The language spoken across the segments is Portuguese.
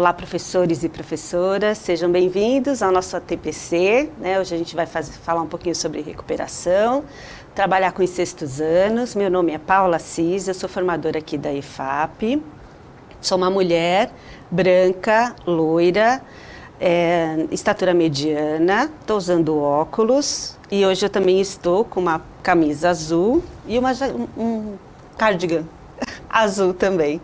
Olá, professores e professoras, sejam bem-vindos ao nosso TPC, né? Hoje a gente vai falar um pouquinho sobre recuperação, trabalhar com os sextos anos. Meu nome é Paula Assis, eu sou formadora aqui da EFAP, sou uma mulher branca, loira, estatura mediana, estou usando óculos e hoje eu também estou com uma camisa azul e um cardigan azul também.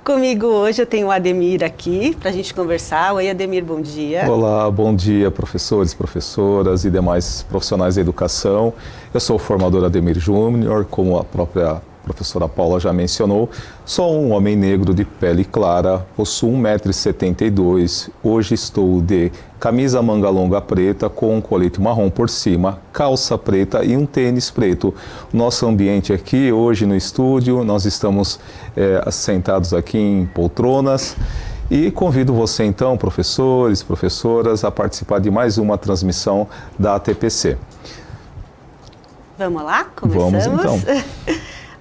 Comigo hoje eu tenho o Ademir aqui para a gente conversar. Oi, Ademir, bom dia. Olá, bom dia, professores, professoras e demais profissionais da educação. Eu sou o formador Ademir Júnior, como a própria professora Paula já mencionou. Sou um homem negro de pele clara, possuo 1,72 m. Hoje estou de camisa manga longa preta com um colete marrom por cima, calça preta e um tênis preto. Nosso ambiente aqui hoje no estúdio, nós estamos sentados aqui em poltronas. E convido você então, professores, professoras, a participar de mais uma transmissão da TPC. Vamos lá? Começamos? Vamos então.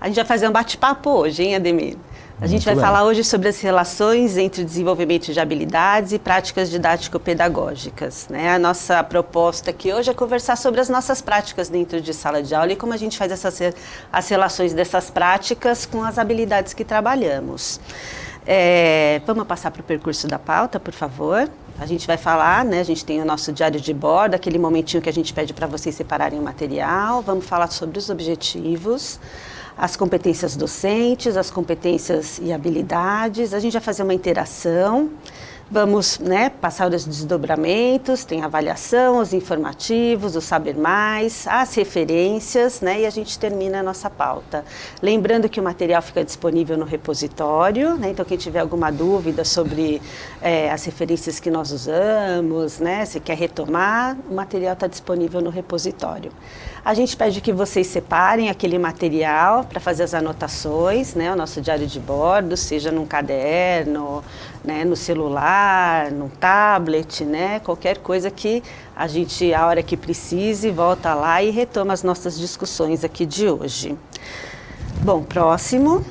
A gente vai fazer um bate-papo hoje, hein, Ademir? A gente vai falar hoje sobre as relações entre o desenvolvimento de habilidades e práticas didático-pedagógicas, né? A nossa proposta aqui hoje é conversar sobre as nossas práticas dentro de sala de aula e como a gente faz as relações dessas práticas com as habilidades que trabalhamos. Vamos passar para o percurso da pauta, por favor. A gente vai falar, né? A gente tem o nosso diário de bordo, aquele momentinho que a gente pede para vocês separarem o material. Vamos falar sobre os objetivos, as competências docentes, as competências e habilidades. A gente vai fazer uma interação, vamos, né, passar os desdobramentos, tem a avaliação, os informativos, o saber mais, as referências, né, e a gente termina a nossa pauta. Lembrando que o material fica disponível no repositório, né, então quem tiver alguma dúvida sobre as referências que nós usamos, né, se quer retomar, o material está disponível no repositório. A gente pede que vocês separem aquele material para fazer as anotações, né, o nosso diário de bordo, seja num caderno, né, no celular, no tablet, né, qualquer coisa que a gente, a hora que precise, volta lá e retoma as nossas discussões aqui de hoje. Bom, próximo.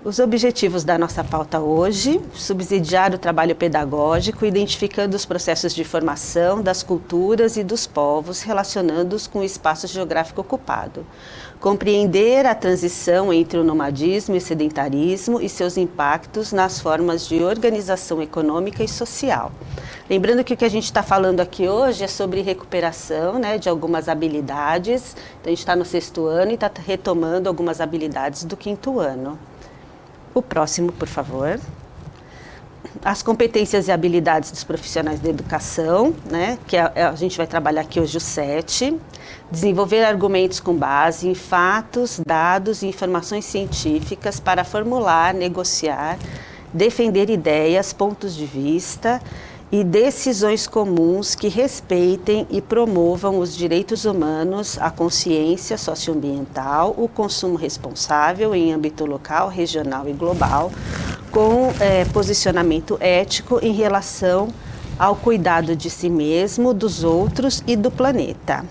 Os objetivos da nossa pauta hoje: subsidiar o trabalho pedagógico, identificando os processos de formação das culturas e dos povos, relacionando-os com o espaço geográfico ocupado. Compreender a transição entre o nomadismo e o sedentarismo e seus impactos nas formas de organização econômica e social. Lembrando que o que a gente está falando aqui hoje é sobre recuperação, né, de algumas habilidades. Então, a gente está no sexto ano e está retomando algumas habilidades do quinto ano. O próximo, por favor. As competências e habilidades dos profissionais da educação, né, que a gente vai trabalhar aqui hoje o 7. Desenvolver argumentos com base em fatos, dados e informações científicas para formular, negociar, defender ideias, pontos de vista e decisões comuns que respeitem e promovam os direitos humanos, a consciência socioambiental, o consumo responsável em âmbito local, regional e global, com posicionamento ético em relação ao cuidado de si mesmo, dos outros e do planeta.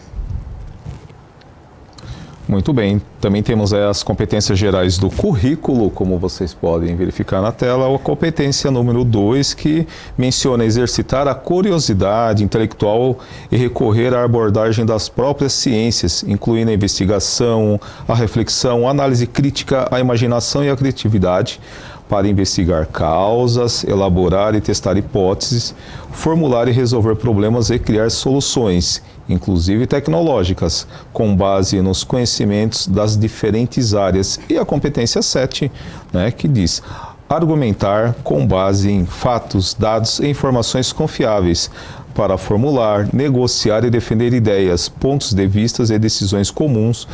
Muito bem, também temos as competências gerais do currículo, como vocês podem verificar na tela, a competência número 2, que menciona exercitar a curiosidade intelectual e recorrer à abordagem das próprias ciências, incluindo a investigação, a reflexão, a análise crítica, a imaginação e a criatividade, para investigar causas, elaborar e testar hipóteses, formular e resolver problemas e criar soluções, inclusive tecnológicas, com base nos conhecimentos das diferentes áreas. E a competência 7, né, que diz: argumentar com base em fatos, dados e informações confiáveis, para formular, negociar e defender ideias, pontos de vista e decisões comuns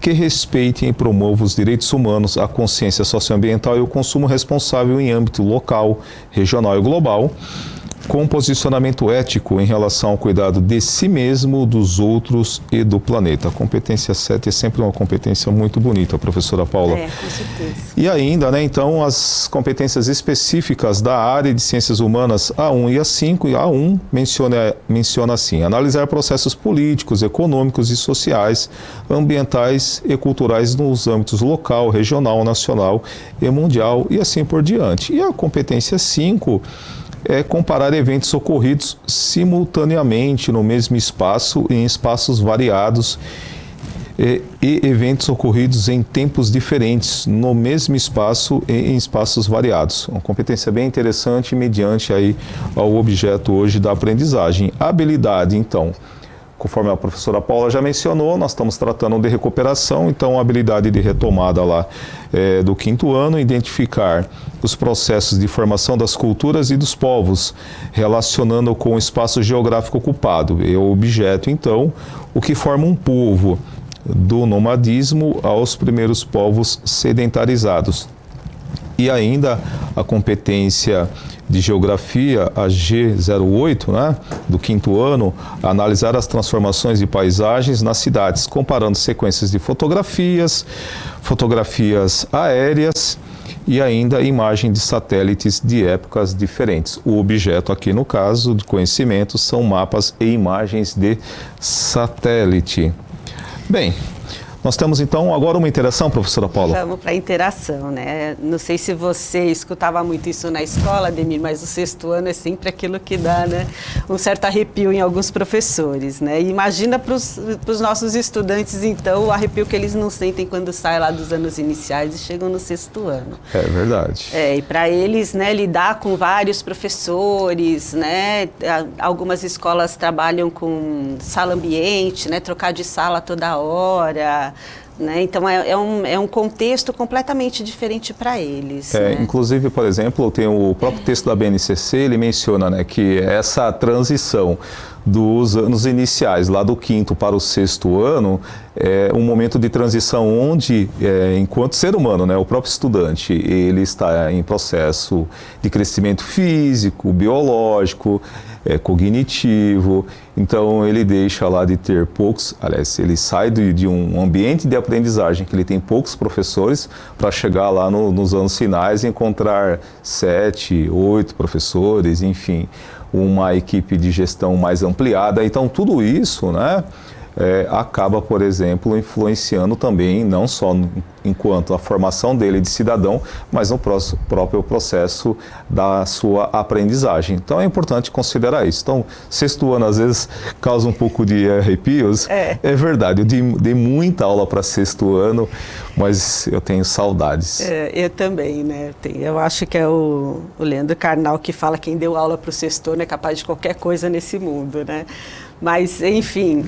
que respeitem e promovam os direitos humanos, a consciência socioambiental e o consumo responsável em âmbito local, regional e global, com posicionamento ético em relação ao cuidado de si mesmo, dos outros e do planeta. A competência 7 é sempre uma competência muito bonita, professora Paula. Com certeza. E ainda, né, então, as competências específicas da área de ciências humanas A1 e A5, e A1 menciona assim: analisar processos políticos, econômicos e sociais, ambientais e culturais nos âmbitos local, regional, nacional e mundial, e assim por diante. E a competência 5 é comparar eventos ocorridos simultaneamente no mesmo espaço, em espaços variados, e eventos ocorridos em tempos diferentes, no mesmo espaço e em espaços variados. Uma competência bem interessante mediante aí ao objeto hoje da aprendizagem. A habilidade, então, conforme a professora Paula já mencionou, nós estamos tratando de recuperação, então a habilidade de retomada lá do 5º ano, identificar os processos de formação das culturas e dos povos, relacionando com o espaço geográfico ocupado. É o objeto, então, o que forma um povo, do nomadismo aos primeiros povos sedentarizados. E ainda a competência de geografia, a G08, né, do 5º ano, analisar as transformações de paisagens nas cidades, comparando sequências de fotografias aéreas e ainda imagem de satélites de épocas diferentes. O objeto aqui, no caso de conhecimento, são mapas e imagens de satélite. Bem, nós temos então agora uma interação, professora Paula? Vamos para a interação, né? Não sei se você escutava muito isso na escola, Ademir, mas o 6º ano é sempre aquilo que dá, né, um certo arrepio em alguns professores, né? E imagina para os nossos estudantes, então, o arrepio que eles não sentem quando saem lá dos anos iniciais e chegam no 6º ano. É verdade. E para eles, né, lidar com vários professores, né? Algumas escolas trabalham com sala ambiente, né? Trocar de sala toda hora. Né? Então, é um contexto completamente diferente para eles. Né? Inclusive, por exemplo, tem o próprio texto da BNCC, ele menciona, né, que essa transição dos anos iniciais, lá do 5º para o 6º ano, é um momento de transição onde, enquanto ser humano, né, o próprio estudante, ele está em processo de crescimento físico, biológico, cognitivo, então ele deixa lá de ter poucos, aliás, ele sai de um ambiente de aprendizagem que ele tem poucos professores para chegar lá nos anos finais e encontrar 7, 8 professores, enfim, uma equipe de gestão mais ampliada. Então tudo isso, né, acaba, por exemplo, influenciando também, não só enquanto a formação dele de cidadão, mas no próprio processo da sua aprendizagem. Então é importante considerar isso. Então, 6º ano às vezes causa um pouco de arrepios. É verdade, eu dei muita aula para 6º ano, mas eu tenho saudades. Eu também, né? Eu acho que é o Leandro Carnal que fala que quem deu aula para o 6º ano é capaz de qualquer coisa nesse mundo, né? Mas, enfim,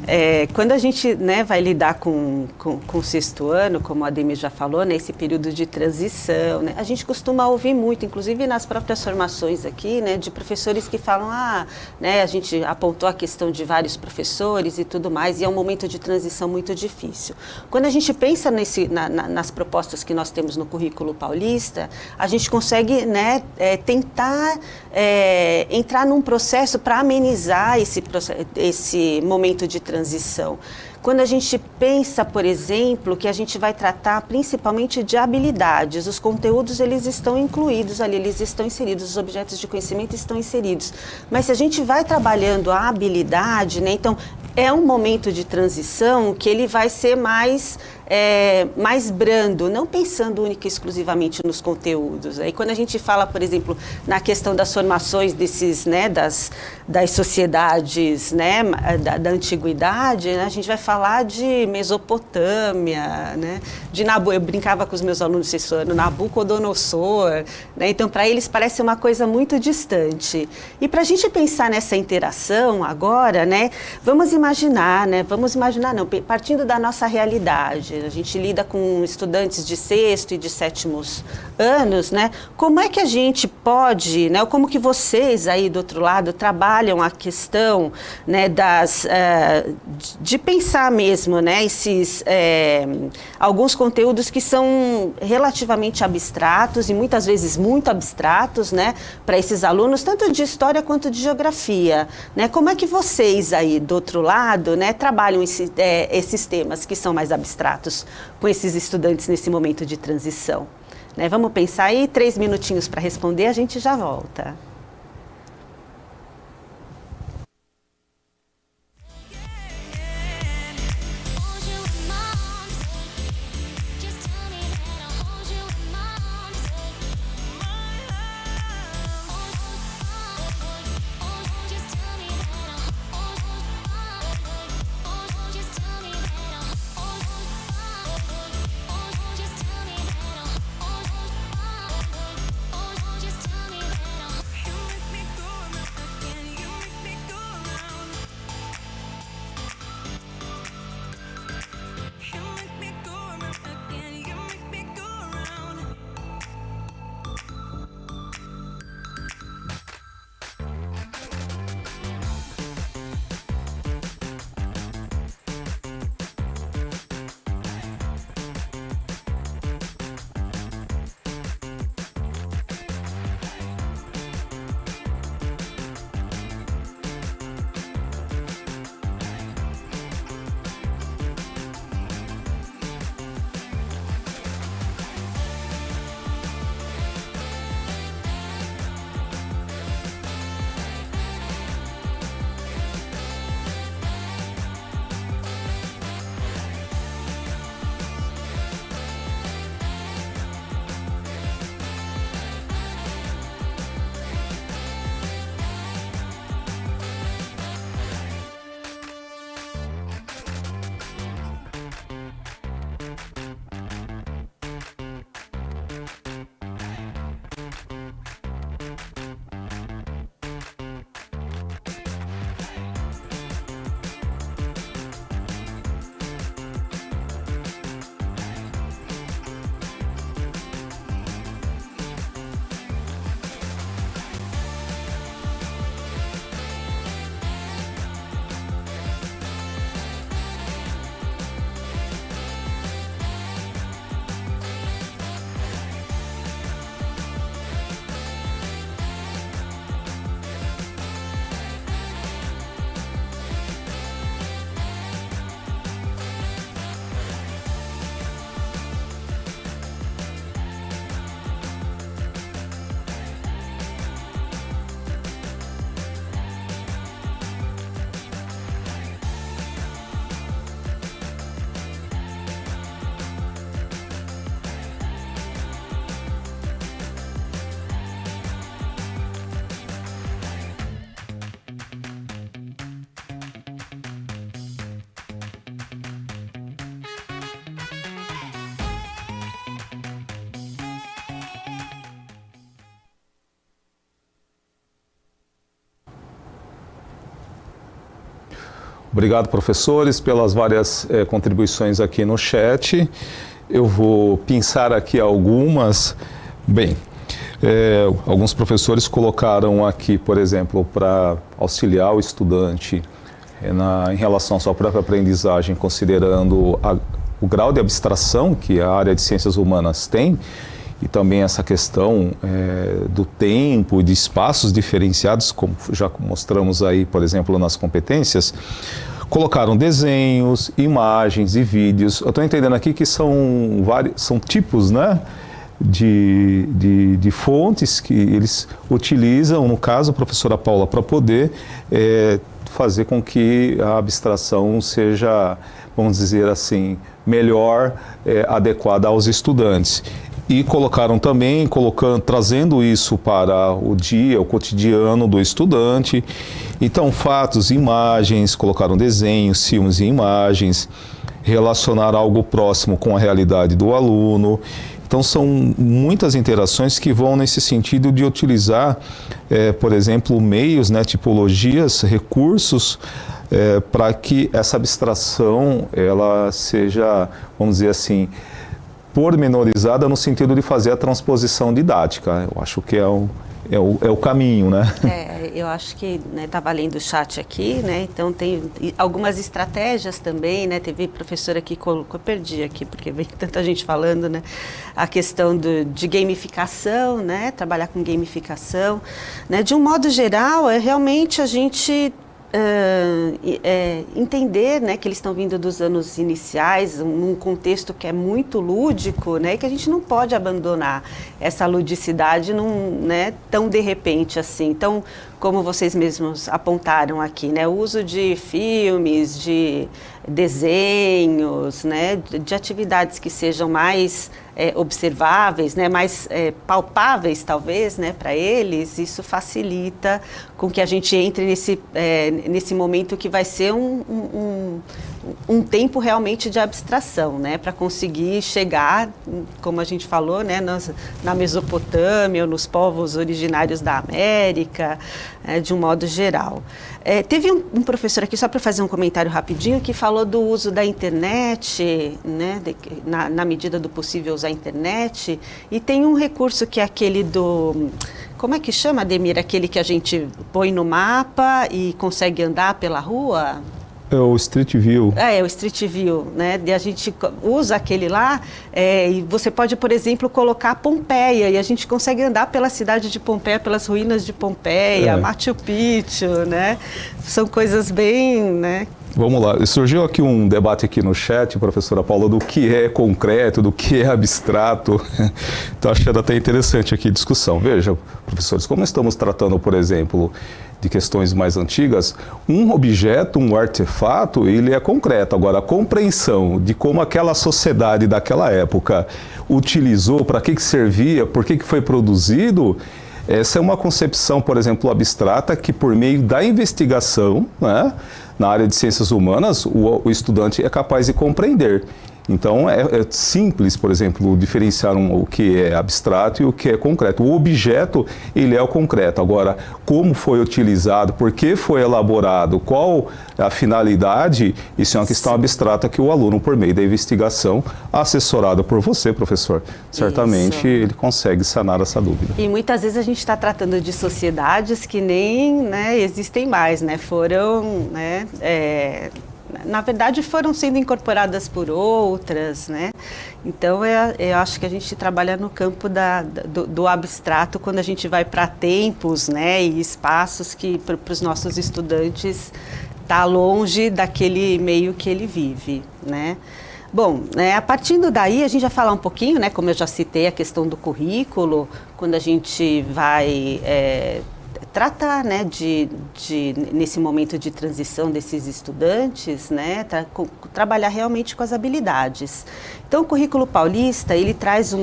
quando a gente, né, vai lidar com o 6º ano, como a Ademir já falou, né, esse período de transição, né, a gente costuma ouvir muito, inclusive nas próprias formações aqui, né, de professores que falam, né, a gente apontou a questão de vários professores e tudo mais, e é um momento de transição muito difícil. Quando a gente pensa nas propostas que nós temos no currículo paulista, a gente consegue, né, tentar entrar num processo para amenizar esse momento de transição. Quando a gente pensa, por exemplo, que a gente vai tratar principalmente de habilidades, os conteúdos eles estão incluídos ali, eles estão inseridos, os objetos de conhecimento estão inseridos. Mas se a gente vai trabalhando a habilidade, né, então é um momento de transição que ele vai ser mais brando, não pensando única e exclusivamente nos conteúdos. Aí quando a gente fala, por exemplo, na questão das formações desses, né, das sociedades, né, da antiguidade, né, a gente vai falar de Mesopotâmia, né, de eu brincava com os meus alunos esse ano, Nabucodonosor, né, então para eles parece uma coisa muito distante. E para a gente pensar nessa interação agora, né, vamos imaginar, não, partindo da nossa realidade, a gente lida com estudantes de 6º e de 7º anos, né? Como é que a gente pode, né? Como que vocês aí do outro lado trabalham a questão, né, de pensar mesmo, né, esses alguns conteúdos que são relativamente abstratos e muitas vezes muito abstratos, né, para esses alunos, tanto de história quanto de geografia, né? Como é que vocês aí do outro lado, né, trabalham esses temas que são mais abstratos com esses estudantes nesse momento de transição? Né? Vamos pensar aí, 3 minutinhos para responder, a gente já volta. Obrigado, professores, pelas várias contribuições aqui no chat. Eu vou pensar aqui algumas. Bem, alguns professores colocaram aqui, por exemplo, para auxiliar o estudante em relação à sua própria aprendizagem, considerando o grau de abstração que a área de ciências humanas tem, e também essa questão do tempo e de espaços diferenciados, como já mostramos aí, por exemplo, nas competências. Colocaram desenhos, imagens e vídeos. Eu estou entendendo aqui que são tipos, né, de fontes que eles utilizam, no caso, a professora Paula, para poder fazer com que a abstração seja, vamos dizer assim, melhor adequada aos estudantes. E colocaram também, trazendo isso para o cotidiano do estudante. Então, fatos, imagens, colocaram desenhos, filmes e imagens, relacionar algo próximo com a realidade do aluno. Então, são muitas interações que vão nesse sentido de utilizar, por exemplo, meios, né, tipologias, recursos, para que essa abstração ela seja, vamos dizer assim, pormenorizada no sentido de fazer a transposição didática. Eu acho que é o caminho, né? Eu acho que, né, estava lendo o chat aqui, né, então tem algumas estratégias também, né, teve professora que colocou, eu perdi aqui, porque vem tanta gente falando, né, a questão de gamificação, né, trabalhar com gamificação, né, de um modo geral, realmente a gente entender, né, que eles estão vindo dos anos iniciais, num contexto que é muito lúdico, né, e que a gente não pode abandonar essa ludicidade né, tão de repente assim. Então, como vocês mesmos apontaram aqui, né, o uso de filmes, de desenhos, né, de atividades que sejam mais observáveis, né, mais palpáveis talvez, né, para eles, isso facilita com que a gente entre nesse momento que vai ser um tempo realmente de abstração, né, para conseguir chegar, como a gente falou, né, na Mesopotâmia, ou nos povos originários da América, de um modo geral. Teve um professor aqui, só para fazer um comentário rapidinho, que falou do uso da internet, né, na medida do possível usar a internet, e tem um recurso que é aquele como é que chama, Ademir, aquele que a gente põe no mapa e consegue andar pela rua? É o Street View. O Street View, né? E a gente usa aquele lá, e você pode, por exemplo, colocar Pompeia, e a gente consegue andar pela cidade de Pompeia, pelas ruínas de Pompeia, Machu Picchu, né? São coisas bem, né? Vamos lá, surgiu aqui um debate aqui no chat, professora Paula, do que é concreto, do que é abstrato. Estou achando até interessante aqui a discussão. Veja, professores, como estamos tratando, por exemplo, de questões mais antigas, um objeto, um artefato, ele é concreto. Agora, a compreensão de como aquela sociedade daquela época utilizou, para que servia, por que foi produzido, essa é uma concepção, por exemplo, abstrata, que por meio da investigação, né, na área de ciências humanas, o estudante é capaz de compreender. Então, é simples, por exemplo, diferenciar o que é abstrato e o que é concreto. O objeto, ele é o concreto. Agora, como foi utilizado, por que foi elaborado, qual a finalidade, isso é uma questão abstrata que o aluno, por meio da investigação, assessorado por você, professor, certamente ele consegue sanar essa dúvida. E muitas vezes a gente está tratando de sociedades que nem, né, existem mais, né, foram, né, na verdade foram sendo incorporadas por outras, né? Então eu acho que a gente trabalha no campo do abstrato quando a gente vai para tempos, né, e espaços que para os nossos estudantes tá longe daquele meio que ele vive, né? Bom, a partir daí a gente vai falar um pouquinho, né, como eu já citei, a questão do currículo, quando a gente vai tratar, né, nesse momento de transição desses estudantes, né, trabalhar realmente com as habilidades. Então, o currículo paulista, ele traz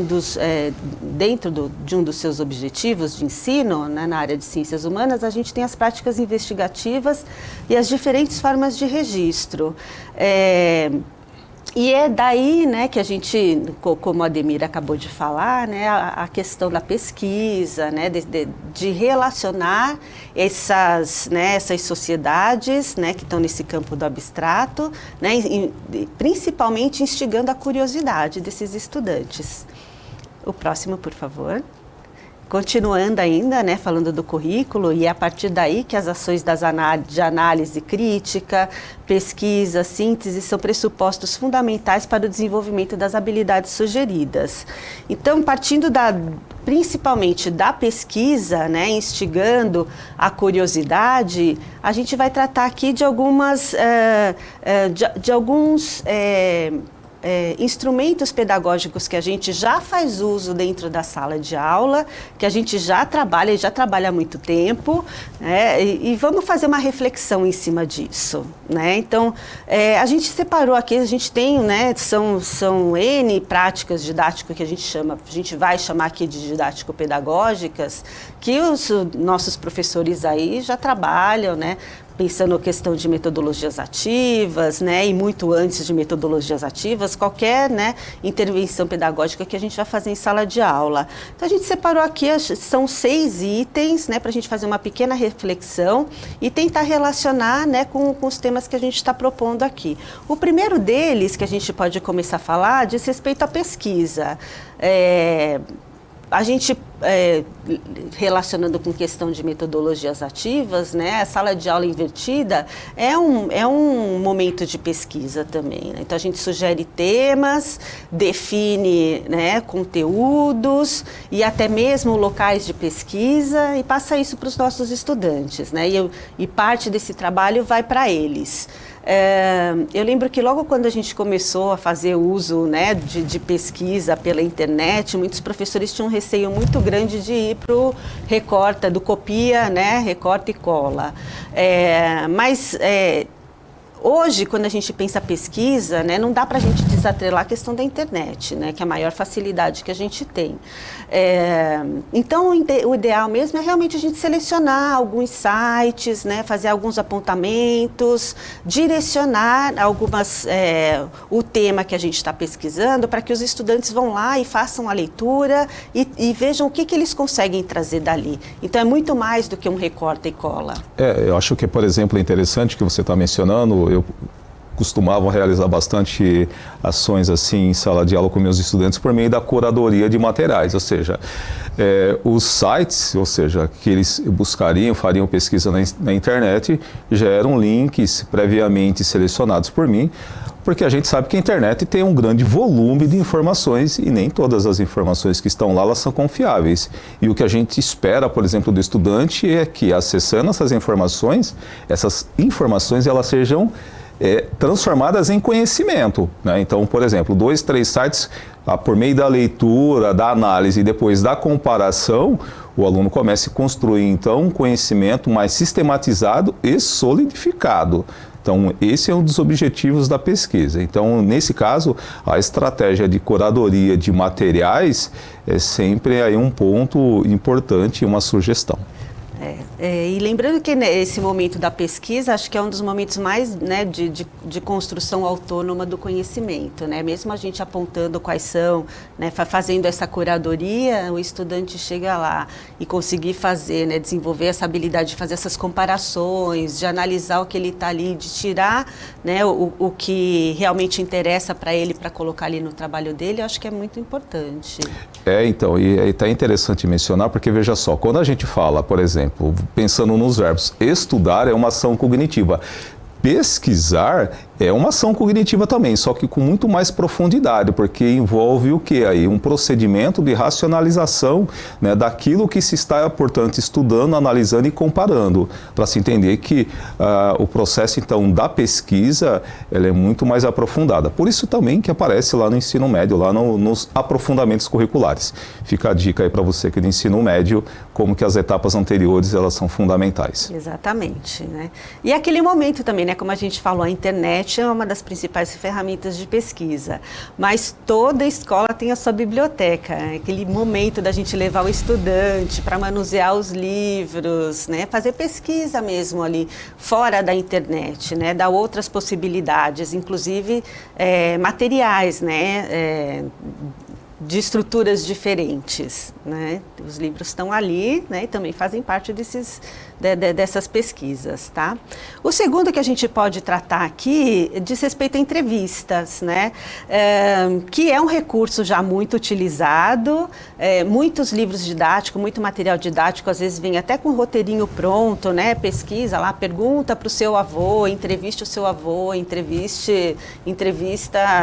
dentro de um dos seus objetivos de ensino, né, na área de ciências humanas, a gente tem as práticas investigativas e as diferentes formas de registro. E é daí, né, que a gente, como a Ademir acabou de falar, né, a questão da pesquisa, né, de relacionar essas sociedades, né, que estão nesse campo do abstrato, né, principalmente instigando a curiosidade desses estudantes. O próximo, por favor. Continuando ainda, né, falando do currículo, e é a partir daí que as ações de análise crítica, pesquisa, síntese são pressupostos fundamentais para o desenvolvimento das habilidades sugeridas. Então, partindo principalmente da pesquisa, né, instigando a curiosidade, a gente vai tratar aqui de alguns instrumentos pedagógicos que a gente já faz uso dentro da sala de aula, que a gente já trabalha há muito tempo, né? E vamos fazer uma reflexão em cima disso, né? Então, a gente separou aqui, a gente tem, né, são N práticas didáticas que a gente vai chamar aqui de didático-pedagógicas, que os nossos professores aí já trabalham, né? Pensando na questão de metodologias ativas, né, e muito antes de metodologias ativas, qualquer, né, intervenção pedagógica que a gente vai fazer em sala de aula. Então, a gente separou aqui, são 6 itens, né, para a gente fazer uma pequena reflexão e tentar relacionar, né, com os temas que a gente está propondo aqui. O primeiro deles, que a gente pode começar a falar, diz respeito à pesquisa. A gente, relacionando com questão de metodologias ativas, né, a sala de aula invertida é um momento de pesquisa também, né? Então, a gente sugere temas, define, né, conteúdos e até mesmo locais de pesquisa e passa isso para os nossos estudantes, né? E parte desse trabalho vai para eles. Eu lembro que logo quando a gente começou a fazer uso, né, de pesquisa pela internet, muitos professores tinham um receio muito grande de ir para o recorta, do copia, né, recorta e cola. Mas hoje, quando a gente pensa pesquisa, né, não dá para a gente desatrelar a questão da internet, né, que é a maior facilidade que a gente tem. Então, o ideal mesmo é realmente a gente selecionar alguns sites, né, fazer alguns apontamentos, direcionar o tema que a gente está pesquisando para que os estudantes vão lá e façam a leitura e vejam o que eles conseguem trazer dali. Então, é muito mais do que um recorta e cola. Eu acho que, por exemplo, é interessante que você está mencionando. Eu costumava realizar bastante ações assim em sala de aula com meus estudantes por meio da curadoria de materiais, ou seja, os sites, ou seja, que eles buscariam, fariam pesquisa na internet, já eram links previamente selecionados por mim, porque a gente sabe que a internet tem um grande volume de informações e nem todas as informações que estão lá elas são confiáveis. E o que a gente espera, por exemplo, do estudante é que, acessando essas informações elas sejam transformadas em conhecimento, né? Então, por exemplo, 2, 3 sites, por meio da leitura, da análise e depois da comparação, o aluno começa a construir, então, um conhecimento mais sistematizado e solidificado. Então, esse é um dos objetivos da pesquisa. Então, nesse caso, a estratégia de curadoria de materiais é sempre aí um ponto importante e uma sugestão. E lembrando que esse momento da pesquisa, acho que é um dos momentos mais, né, de construção autônoma do conhecimento, né? Mesmo a gente apontando quais são, né, fazendo essa curadoria, o estudante chega lá e conseguir fazer, né, desenvolver essa habilidade de fazer essas comparações, de analisar o que ele está ali, de tirar, né, o que realmente interessa para ele, para colocar ali no trabalho dele, eu acho que é muito importante. Então, e está interessante mencionar, porque veja só, quando a gente fala, por exemplo, pensando nos verbos, estudar é uma ação cognitiva. Pesquisar é uma ação cognitiva também, só que com muito mais profundidade, porque envolve o que aí? Um procedimento de racionalização, né, daquilo que se está, portanto, estudando, analisando e comparando, para se entender que o processo, então, da pesquisa, ela é muito mais aprofundada. Por isso também que aparece lá no ensino médio, lá nos aprofundamentos curriculares. Fica a dica aí para você que é do ensino médio, como que as etapas anteriores, elas são fundamentais. Exatamente, né? E aquele momento também, né, como a gente falou, a internet internet é uma das principais ferramentas de pesquisa, mas toda escola tem a sua biblioteca, aquele momento da gente levar o estudante para manusear os livros, né, fazer pesquisa mesmo ali, fora da internet, né, dar outras possibilidades, inclusive materiais, né, de estruturas diferentes, né? Os livros estão ali, né? E também fazem parte dessas pesquisas, tá? O segundo que a gente pode tratar aqui diz respeito a entrevistas, né? Que é um recurso já muito utilizado, muitos livros didáticos, muito material didático, às vezes vem até com um roteirinho pronto, né? Pesquisa lá, pergunta para o seu avô, entreviste o seu avô, entrevista,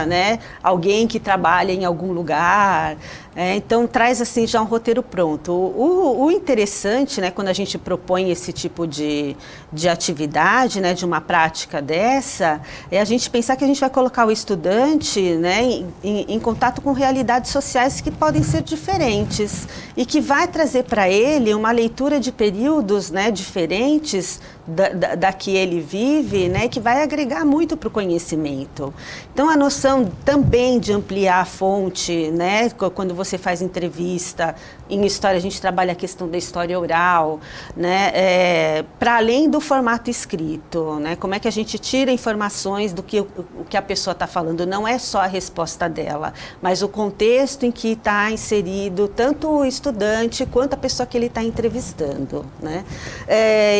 né? Alguém que trabalha em algum lugar. Então traz assim já um roteiro pronto. O interessante, né, quando a gente propõe esse tipo de atividade, né, de uma prática dessa, é a gente pensar que a gente vai colocar o estudante, né, em contato com realidades sociais que podem ser diferentes e que vai trazer para ele uma leitura de períodos, né, diferentes da que ele vive, né, que vai agregar muito para o conhecimento. Então a noção também de ampliar a fonte, né, quando você faz entrevista em história, a gente trabalha a questão da história oral, né, para além do formato escrito, né, como é que a gente tira informações do que o que a pessoa está falando, não é só a resposta dela, mas o contexto em que está inserido tanto o estudante quanto a pessoa que ele está entrevistando, né.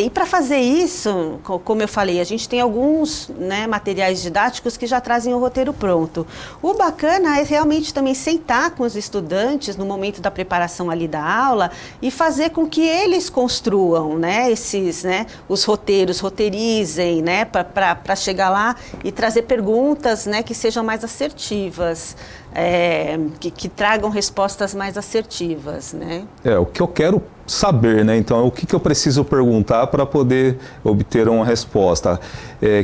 E para fazer isso, como eu falei, a gente tem alguns, né, materiais didáticos que já trazem o roteiro pronto. O bacana é realmente também sentar com os estudantes no momento da preparação ali da aula e fazer com que eles construam, né, os roteiros, roteirizem, né, para chegar lá e trazer perguntas, né, que sejam mais assertivas, que tragam respostas mais assertivas, né. O que eu quero saber, né? Então, o que eu preciso perguntar para poder obter uma resposta?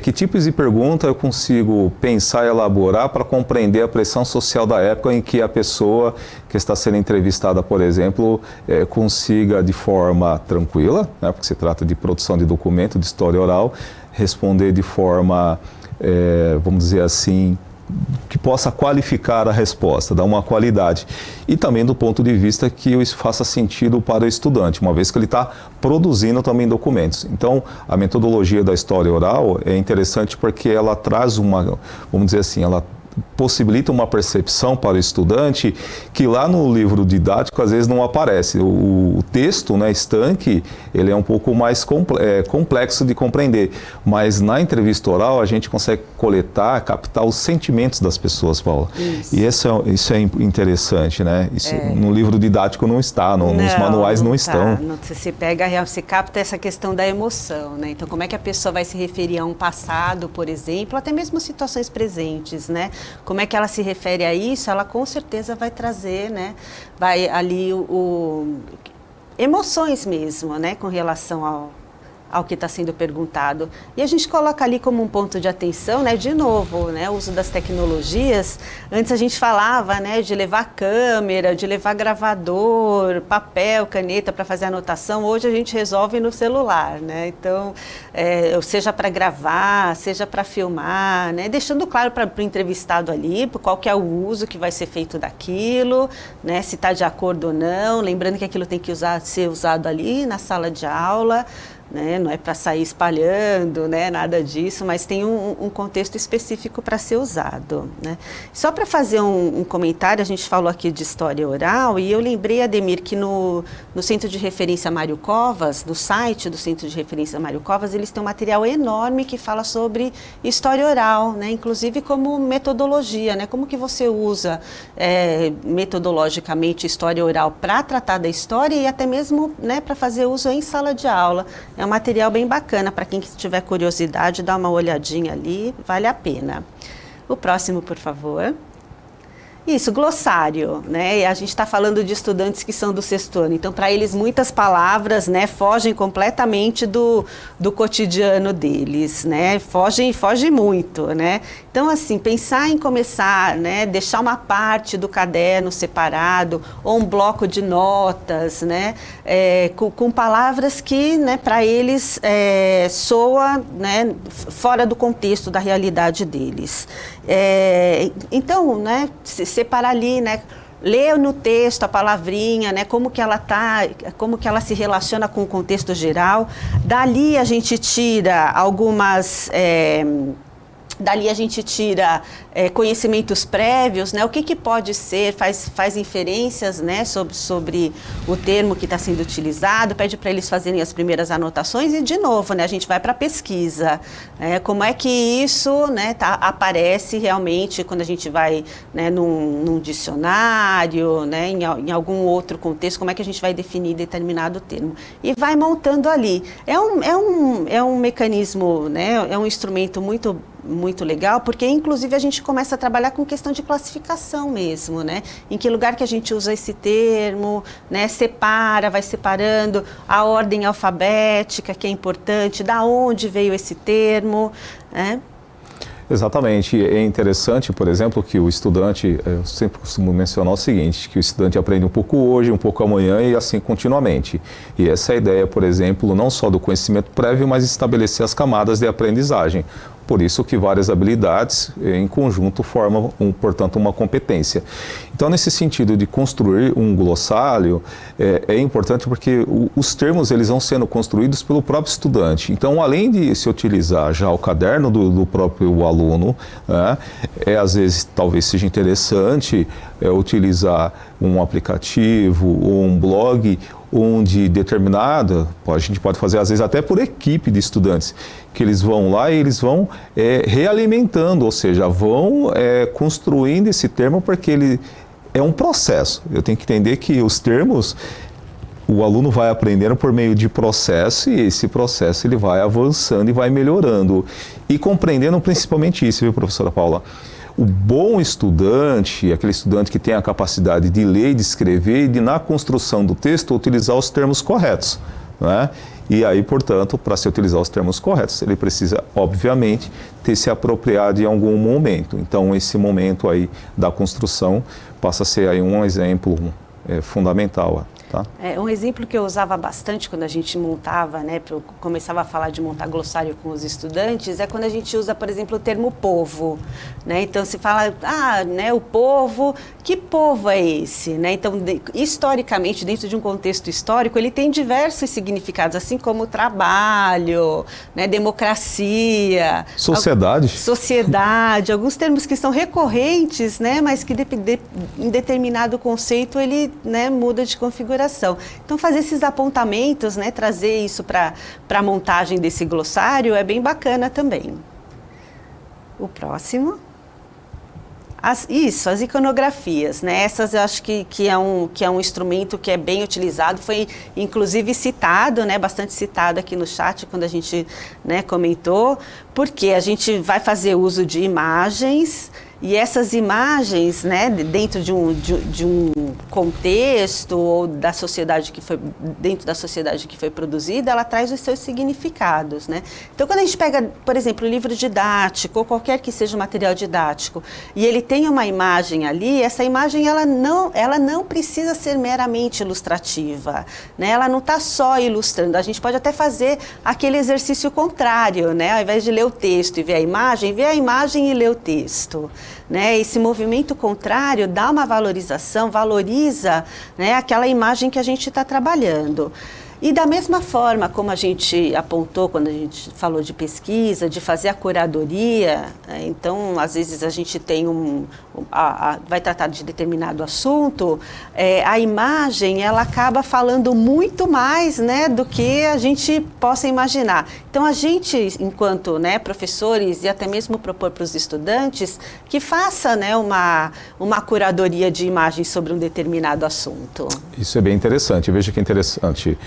Que tipos de pergunta eu consigo pensar e elaborar para compreender a pressão social da época em que a pessoa que está sendo entrevistada, por exemplo, consiga de forma tranquila, né? Porque se trata de produção de documento, de história oral, responder de forma, vamos dizer assim, que possa qualificar a resposta, dar uma qualidade. E também do ponto de vista que isso faça sentido para o estudante, uma vez que ele está produzindo também documentos. Então, a metodologia da história oral é interessante porque ela traz vamos dizer assim, ela possibilita uma percepção para o estudante que lá no livro didático às vezes não aparece. O texto, né, estanque, ele é um pouco mais complexo de compreender, mas na entrevista oral a gente consegue coletar, captar os sentimentos das pessoas, Paula. Isso. E isso é interessante, né? Isso no livro didático não está, nos manuais não estão. Você pega, você capta essa questão da emoção, né? Então, como é que a pessoa vai se referir a um passado, por exemplo, até mesmo situações presentes, né? Como é que ela se refere a isso? Ela com certeza vai trazer, né? Vai ali emoções mesmo, né? Com relação ao que está sendo perguntado. E a gente coloca ali como um ponto de atenção, né, de novo, né, o uso das tecnologias. Antes a gente falava, né, de levar câmera, de levar gravador, papel, caneta para fazer anotação. Hoje a gente resolve no celular, né? Então, seja para gravar, seja para filmar, né, deixando claro para o entrevistado ali qual que é o uso que vai ser feito daquilo, né, se está de acordo ou não. Lembrando que aquilo tem que ser usado ali na sala de aula. Né? Não é para sair espalhando, né? Nada disso, mas tem um contexto específico para ser usado. Né? Só para fazer um comentário, a gente falou aqui de história oral e eu lembrei, Ademir, que no Centro de Referência Mário Covas, no site do Centro de Referência Mário Covas, eles têm um material enorme que fala sobre história oral, né? Inclusive como metodologia, né? Como que você usa metodologicamente história oral para tratar da história e até mesmo, né, para fazer uso em sala de aula. É um material bem bacana, para quem tiver curiosidade, dá uma olhadinha ali, vale a pena. O próximo, por favor. Isso, glossário, né? E a gente está falando de estudantes que são do sexto ano, então para eles muitas palavras, né, fogem completamente do cotidiano deles, né? Fogem muito, né? Então assim, pensar em começar, né, deixar uma parte do caderno separado ou um bloco de notas, né, com palavras que, né, para eles soa, né, fora do contexto da realidade deles. Então, né, separar ali, né, ler no texto a palavrinha, né, como que ela se relaciona com o contexto geral. Dali a gente tira conhecimentos prévios, né? O que pode ser, faz inferências, né, sobre o termo que está sendo utilizado, pede para eles fazerem as primeiras anotações e, de novo, né, a gente vai para a pesquisa. Como é que isso, né, aparece realmente quando a gente vai, né, num dicionário, né, em algum outro contexto, como é que a gente vai definir determinado termo. E vai montando ali. É um mecanismo, né, é um instrumento muito legal, porque inclusive a gente começa a trabalhar com questão de classificação mesmo, né? Em que lugar que a gente usa esse termo, né? Vai separando a ordem alfabética, que é importante, da onde veio esse termo, né? Exatamente. É interessante, por exemplo, que o estudante, eu sempre costumo mencionar o seguinte, que o estudante aprende um pouco hoje, um pouco amanhã e assim continuamente. E essa é a ideia, por exemplo, não só do conhecimento prévio, mas estabelecer as camadas de aprendizagem. Por isso que várias habilidades em conjunto formam, portanto, uma competência. Então, nesse sentido de construir um glossário, é importante porque os termos eles vão sendo construídos pelo próprio estudante. Então, além de se utilizar já o caderno do próprio aluno, né, às vezes talvez seja interessante utilizar um aplicativo ou um blog onde a gente pode fazer às vezes até por equipe de estudantes, que eles vão lá e eles vão realimentando, ou seja, vão construindo esse termo, porque ele é um processo. Eu tenho que entender que os termos, o aluno vai aprendendo por meio de processo, e esse processo ele vai avançando e vai melhorando. E compreendendo principalmente isso, viu, professora Paula? O bom estudante, aquele estudante que tem a capacidade de ler e de escrever e de, na construção do texto, utilizar os termos corretos, né? E aí, portanto, para se utilizar os termos corretos, ele precisa, obviamente, ter se apropriado em algum momento. Então, esse momento aí da construção passa a ser aí um exemplo fundamental. Tá? Um exemplo que eu usava bastante quando a gente montava, né, começava a falar de montar glossário com os estudantes, é quando a gente usa, por exemplo, o termo povo, né? Então se fala, né, o povo, que povo é esse, né? Então, historicamente, dentro de um contexto histórico, ele tem diversos significados, assim como trabalho, né, democracia, sociedade, alguns termos que são recorrentes, né, mas que em determinado conceito ele, né, muda de configuração. Então, fazer esses apontamentos, né, trazer isso para a montagem desse glossário é bem bacana também. O próximo. As iconografias, né? Essas eu acho que é um instrumento que é bem utilizado, foi inclusive citado, né? Bastante citado aqui no chat quando a gente, né, comentou, porque a gente vai fazer uso de imagens. E essas imagens, né, dentro de um contexto ou dentro da sociedade que foi produzida, ela traz os seus significados, né? Então, quando a gente pega, por exemplo, um livro didático ou qualquer que seja um material didático, e ele tem uma imagem ali, essa imagem ela não precisa ser meramente ilustrativa, né? Ela não está só ilustrando. A gente pode até fazer aquele exercício contrário, né? Ao invés de ler o texto e ver a imagem e ler o texto. Né? Esse movimento contrário dá uma valorização, valoriza, né, aquela imagem que a gente está trabalhando. E da mesma forma como a gente apontou quando a gente falou de pesquisa, de fazer a curadoria, então às vezes a gente tem vai tratar de determinado assunto, a imagem ela acaba falando muito mais, né, do que a gente possa imaginar. Então, a gente, enquanto, né, professores e até mesmo propor para os estudantes que faça, né, uma curadoria de imagens sobre um determinado assunto. Isso é bem interessante. Veja que interessante.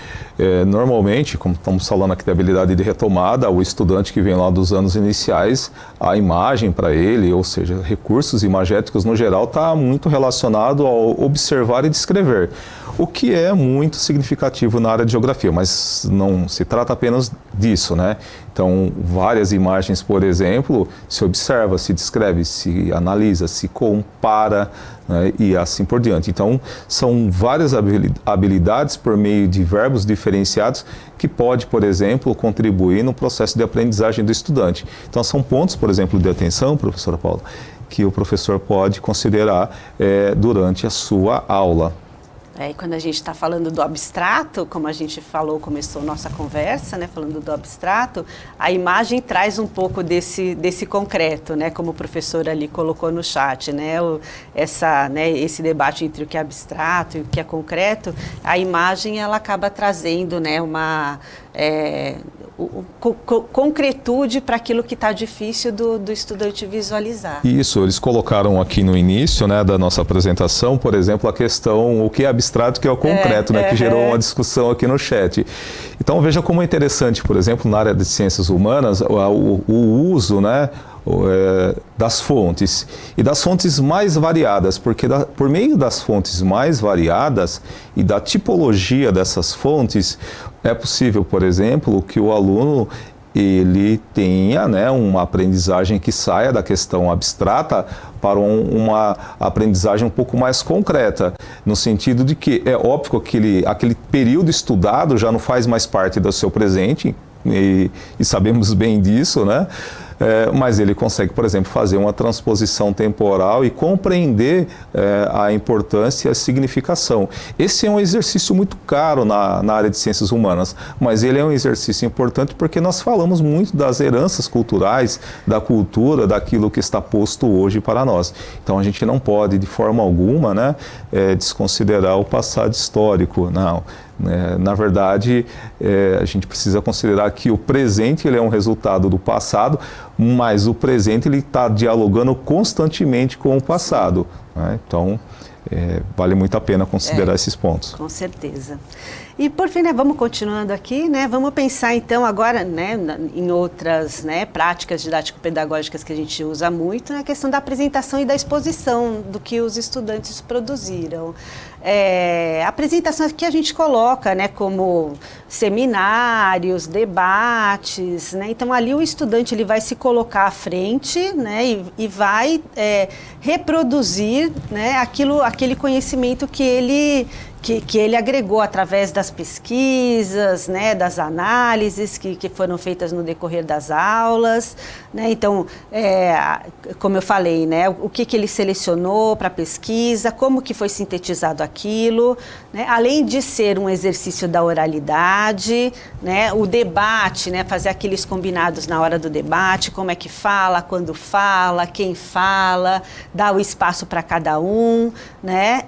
Normalmente, como estamos falando aqui da habilidade de retomada, o estudante que vem lá dos anos iniciais, a imagem para ele, ou seja, recursos imagéticos no geral, está muito relacionado ao observar e descrever, o que é muito significativo na área de geografia, mas não se trata apenas disso, né? Então, várias imagens, por exemplo, se observa, se descreve, se analisa, se compara, né, e assim por diante. Então, são várias habilidades por meio de verbos diferenciados que pode, por exemplo, contribuir no processo de aprendizagem do estudante. Então, são pontos, por exemplo, de atenção, professora Paula, que o professor pode considerar durante a sua aula. E quando a gente está falando do abstrato, como a gente falou, começou nossa conversa, né, falando do abstrato, a imagem traz um pouco desse concreto, né, como o professor ali colocou no chat, né, esse debate entre o que é abstrato e o que é concreto, a imagem ela acaba trazendo, né, uma concretude para aquilo que está difícil do estudante visualizar. Isso, eles colocaram aqui no início, né, da nossa apresentação, por exemplo, a questão, o que é abstrato, o que é o concreto, né, que gerou uma discussão aqui no chat. Então, veja como é interessante, por exemplo, na área de ciências humanas, o uso, né, das fontes, e das fontes mais variadas, porque por meio das fontes mais variadas e da tipologia dessas fontes, é possível, por exemplo, que o aluno ele tenha, né, uma aprendizagem que saia da questão abstrata para uma aprendizagem um pouco mais concreta, no sentido de que é óbvio que aquele período estudado já não faz mais parte do seu presente, e sabemos bem disso, né? Mas ele consegue, por exemplo, fazer uma transposição temporal e compreender a importância e a significação. Esse é um exercício muito caro na área de ciências humanas, mas ele é um exercício importante porque nós falamos muito das heranças culturais, da cultura, daquilo que está posto hoje para nós. Então a gente não pode, de forma alguma, né, desconsiderar o passado histórico, não. Na verdade, a gente precisa considerar que o presente ele é um resultado do passado, mas o presente ele está dialogando constantemente com o passado, né? Então, vale muito a pena considerar esses pontos. Com certeza. E por fim, né, vamos continuando aqui, né, vamos pensar então agora, né, em outras, né, práticas didático-pedagógicas que a gente usa muito, na questão da apresentação e da exposição do que os estudantes produziram. A apresentação que a gente coloca, né, como seminários, debates, né, então ali o estudante ele vai se colocar à frente, né, e vai reproduzir, né, aquele conhecimento que ele agregou através das pesquisas, né, das análises que foram feitas no decorrer das aulas, né, então, como eu falei, né, o que ele selecionou para a pesquisa, como que foi sintetizado aquilo, né, além de ser um exercício da oralidade, né, o debate, né, fazer aqueles combinados na hora do debate, como é que fala, quando fala, quem fala, dar o espaço para cada um, né,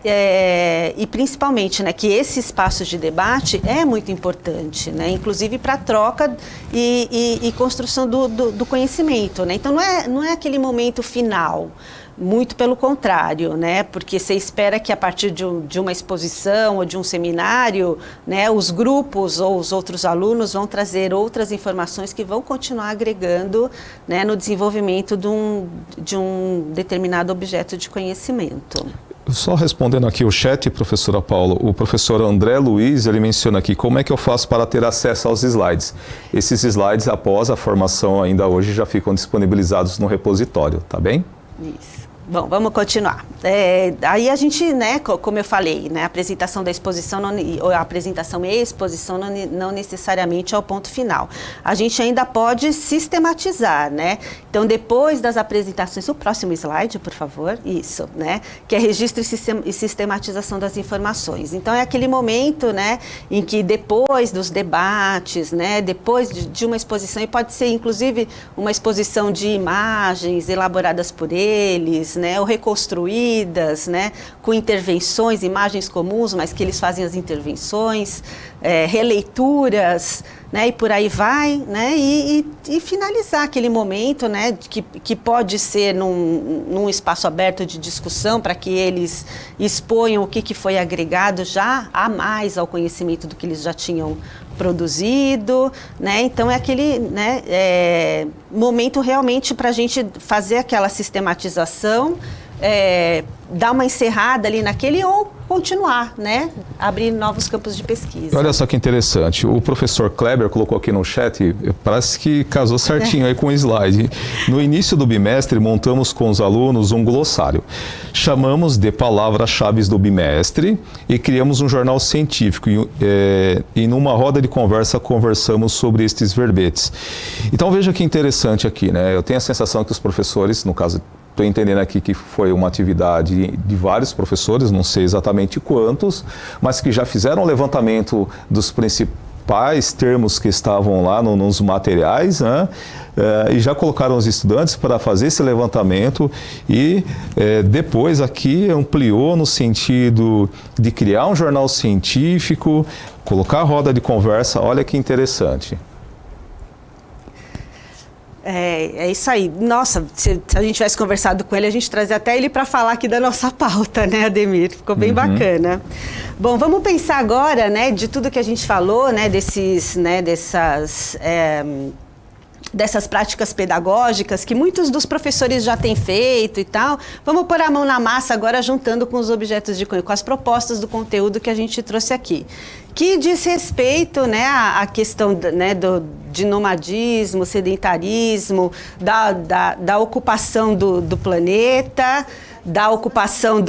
e principalmente, né, que esse espaço de debate é muito importante, né, inclusive para a troca e construção do conhecimento, né, então não é aquele momento final, muito pelo contrário, né, porque você espera que a partir de uma exposição ou de um seminário, né, os grupos ou os outros alunos vão trazer outras informações que vão continuar agregando, né, no desenvolvimento de um determinado objeto de conhecimento. Só respondendo aqui o chat, professora Paula, o professor André Luiz, ele menciona aqui como é que eu faço para ter acesso aos slides. Esses slides, após a formação ainda hoje, já ficam disponibilizados no repositório, tá bem? Isso. Bom, vamos continuar. Aí a gente, né, como eu falei, né, a apresentação da exposição, a apresentação e exposição não necessariamente é o ponto final. A gente ainda pode sistematizar, né? Então, depois das apresentações, o próximo slide, por favor, isso, né? Que é registro e sistematização das informações. Então, é aquele momento, né, em que depois dos debates, né, depois de uma exposição, e pode ser, inclusive, uma exposição de imagens elaboradas por eles, né, ou reconstruídas, né, com intervenções, imagens comuns, mas que eles fazem as intervenções, releituras, né, e por aí vai, né, e finalizar aquele momento, né, que pode ser num espaço aberto de discussão para que eles exponham o que foi agregado já a mais ao conhecimento do que eles já tinham produzido, né? Então é aquele, né, momento realmente para a gente fazer aquela sistematização, dar uma encerrada ali naquele ou continuar, né? Abrir novos campos de pesquisa. Olha só que interessante, o professor Kleber colocou aqui no chat, parece que casou certinho aí com o slide. No início do bimestre, montamos com os alunos um glossário. Chamamos de palavras-chave do bimestre e criamos um jornal científico. E numa roda de conversa, conversamos sobre estes verbetes. Então veja que interessante aqui, né? Eu tenho a sensação que os professores, no caso, estou entendendo aqui que foi uma atividade de vários professores, não sei exatamente quantos, mas que já fizeram um levantamento dos principais termos que estavam lá nos materiais, né? E já colocaram os estudantes para fazer esse levantamento e depois aqui ampliou no sentido de criar um jornal científico, colocar a roda de conversa, olha que interessante. É isso aí. Nossa, se a gente tivesse conversado com ele, a gente trazia até ele para falar aqui da nossa pauta, né, Ademir? Ficou bem bacana. Bom, vamos pensar agora, né, de tudo que a gente falou, né, dessas práticas pedagógicas que muitos dos professores já têm feito e tal. Vamos pôr a mão na massa agora, juntando com os objetos de cunho, com as propostas do conteúdo que a gente trouxe aqui, que diz respeito, né, à questão, né, de nomadismo, sedentarismo, da ocupação do planeta, da ocupação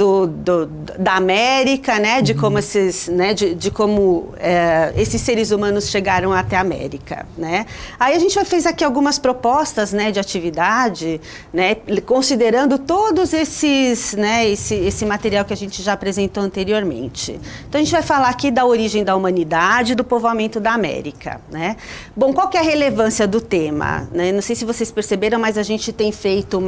da América, né, de como esses, né, de como esses seres humanos chegaram até a América, né. Aí a gente fez aqui algumas propostas, né, de atividade, né, considerando todos esses, né, esse material que a gente já apresentou anteriormente. Então a gente vai falar aqui da origem da humanidade, do povoamento da América, né. Bom, qual que é a relevância do tema, né? Não sei se vocês perceberam, mas a gente tem feito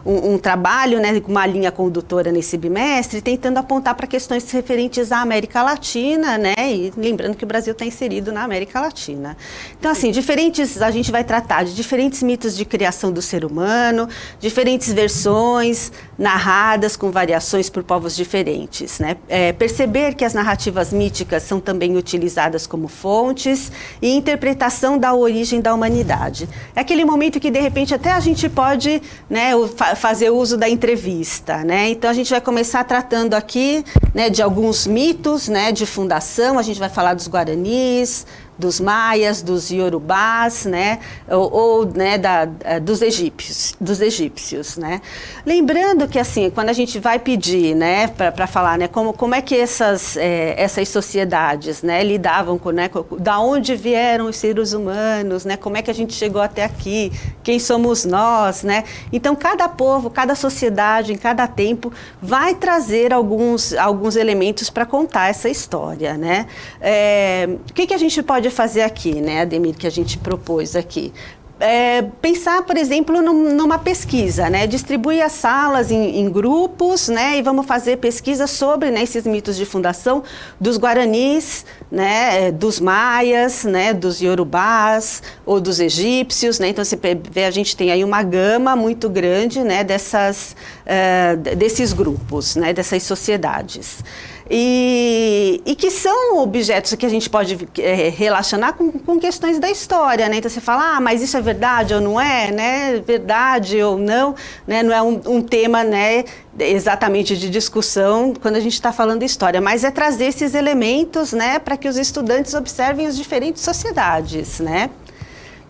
um trabalho, né, com uma linha condutora nesse bimestre, tentando apontar para questões referentes à América Latina, né? E lembrando que o Brasil está inserido na América Latina. Então, assim, a gente vai tratar de diferentes mitos de criação do ser humano, diferentes versões narradas com variações por povos diferentes, né? Perceber que as narrativas míticas são também utilizadas como fontes e interpretação da origem da humanidade. É aquele momento que, de repente, até a gente pode, né, fazer uso da entrevista, né? Então a gente vai começar tratando aqui, né, de alguns mitos, né, de fundação. A gente vai falar dos guaranis, dos maias, dos iorubás, né, né, dos egípcios, né. Lembrando que, assim, quando a gente vai pedir, né, para falar, né, como é que essas sociedades, né, lidavam com, né, da onde vieram os seres humanos, né, como é que a gente chegou até aqui, quem somos nós, né. Então, cada povo, cada sociedade, em cada tempo, vai trazer alguns elementos para contar essa história, né. O que a gente pode fazer aqui, né, Ademir, que a gente propôs aqui? Pensar, por exemplo, numa pesquisa, né? Distribuir as salas em grupos, né? E vamos fazer pesquisa sobre, né, esses mitos de fundação dos guaranis, né? Dos maias, né? Dos iorubás ou dos egípcios, né? Então, você vê, a gente tem aí uma gama muito grande, né? Desses grupos, né? Dessas sociedades. E que são objetos que a gente pode relacionar com questões da história, né? Então você fala, mas isso é verdade ou não é, né? Verdade ou não, né? Não é um tema, né, exatamente de discussão quando a gente está falando de história, mas é trazer esses elementos, né, para que os estudantes observem as diferentes sociedades, né?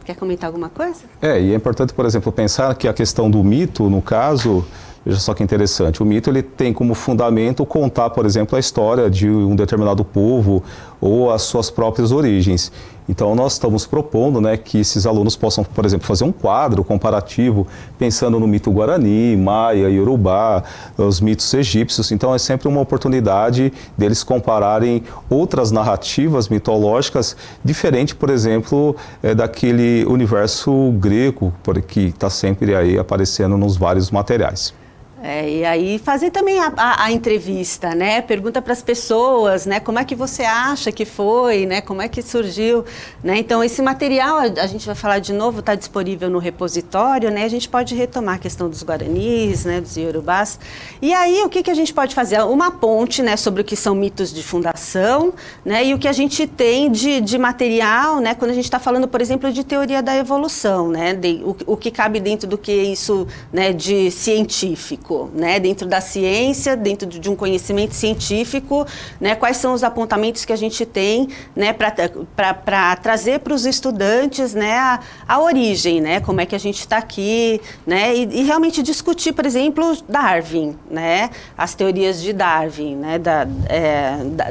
Quer comentar alguma coisa? E é importante, por exemplo, pensar que a questão do mito, no caso, veja só que interessante, o mito ele tem como fundamento contar, por exemplo, a história de um determinado povo ou as suas próprias origens. Então nós estamos propondo, né, que esses alunos possam, por exemplo, fazer um quadro comparativo, pensando no mito guarani, maia, iorubá, os mitos egípcios. Então é sempre uma oportunidade deles compararem outras narrativas mitológicas, diferente, por exemplo, daquele universo grego, que está sempre aí aparecendo nos vários materiais. E aí fazer também a entrevista, né? Pergunta para as pessoas, né? Como é que você acha que foi, né? Como é que surgiu, né? Então esse material, a gente vai falar de novo, está disponível no repositório, né? A gente pode retomar a questão dos guaranis, né? Dos iorubás. E aí o que a gente pode fazer? Uma ponte, né? Sobre o que são mitos de fundação, né? E o que a gente tem de material, né? Quando a gente está falando, por exemplo, de teoria da evolução, né? O que cabe dentro do que é isso, né? De científico. Né, dentro da ciência, dentro de um conhecimento científico, né, quais são os apontamentos que a gente tem, né, para trazer para os estudantes, né, a origem, né, como é que a gente está aqui, né, e realmente discutir, por exemplo, Darwin, né, as teorias de Darwin, né,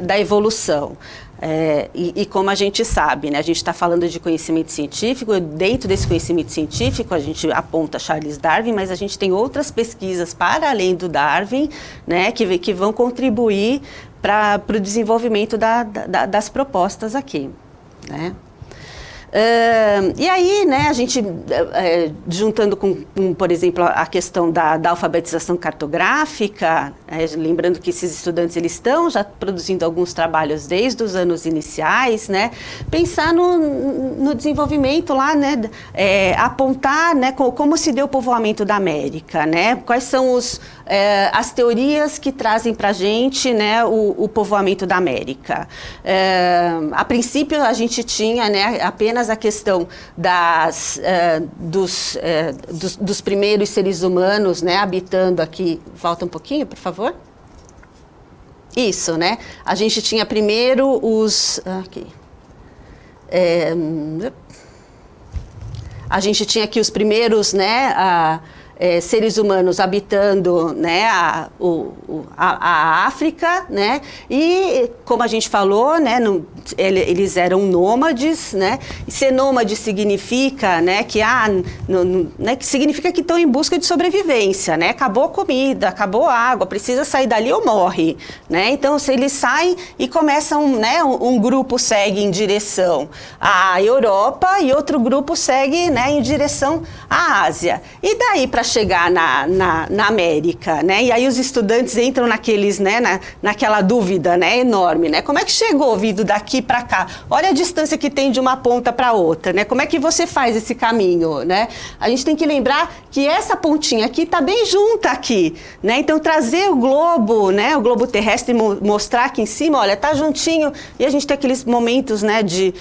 da evolução. E como a gente sabe, né, a gente está falando de conhecimento científico, dentro desse conhecimento científico a gente aponta Charles Darwin, mas a gente tem outras pesquisas para além do Darwin, né, que vão contribuir para o desenvolvimento das propostas aqui, né. E aí, né, a gente, juntando com, por exemplo, a questão da alfabetização cartográfica, lembrando que esses estudantes eles estão já produzindo alguns trabalhos desde os anos iniciais, né, pensar no desenvolvimento lá, né, apontar, né, como se deu o povoamento da América, né, quais são as teorias que trazem para a gente, né, o povoamento da América. A princípio, a gente tinha, né, apenas a questão dos primeiros seres humanos, né, habitando aqui. Volta um pouquinho, por favor. Isso, né? A gente tinha primeiro a gente tinha aqui os primeiros, né, seres humanos habitando, né, a África, né, e como a gente falou, né, eles eram nômades, né, e ser nômade significa, né, que significa que estão em busca de sobrevivência, né, acabou a comida, acabou a água, precisa sair dali ou morre, né, então se eles saem e começam, né, um grupo segue em direção à Europa e outro grupo segue, né, em direção à Ásia, e daí para chegar na América, né? E aí os estudantes entram naqueles, né, naquela dúvida, né, enorme, né? Como é que chegou vindo daqui para cá? Olha a distância que tem de uma ponta para outra, né? Como é que você faz esse caminho, né? A gente tem que lembrar que essa pontinha aqui está bem junta aqui, né? Então trazer o globo, né, o globo terrestre, mostrar aqui em cima, olha, tá juntinho, e a gente tem aqueles momentos, né, de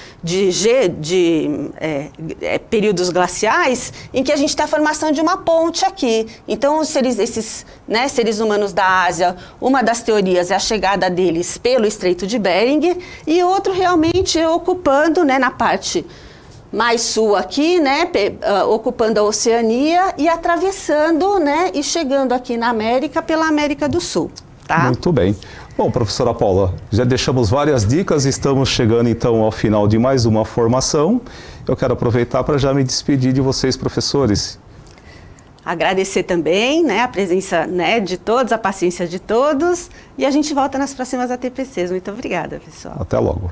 períodos glaciais em que a gente tem a formação de uma ponte aqui. Então, esses, né, seres humanos da Ásia, uma das teorias é a chegada deles pelo Estreito de Bering e outro realmente ocupando, né, na parte mais sul aqui, né, ocupando a Oceania e atravessando, né, e chegando aqui na América pela América do Sul. Tá? Muito bem. Bom, professora Paula, já deixamos várias dicas, estamos chegando então ao final de mais uma formação. Eu quero aproveitar para já me despedir de vocês, professores. Agradecer também, né, a presença, né, de todos, a paciência de todos, e a gente volta nas próximas ATPCs. Muito obrigada, pessoal. Até logo.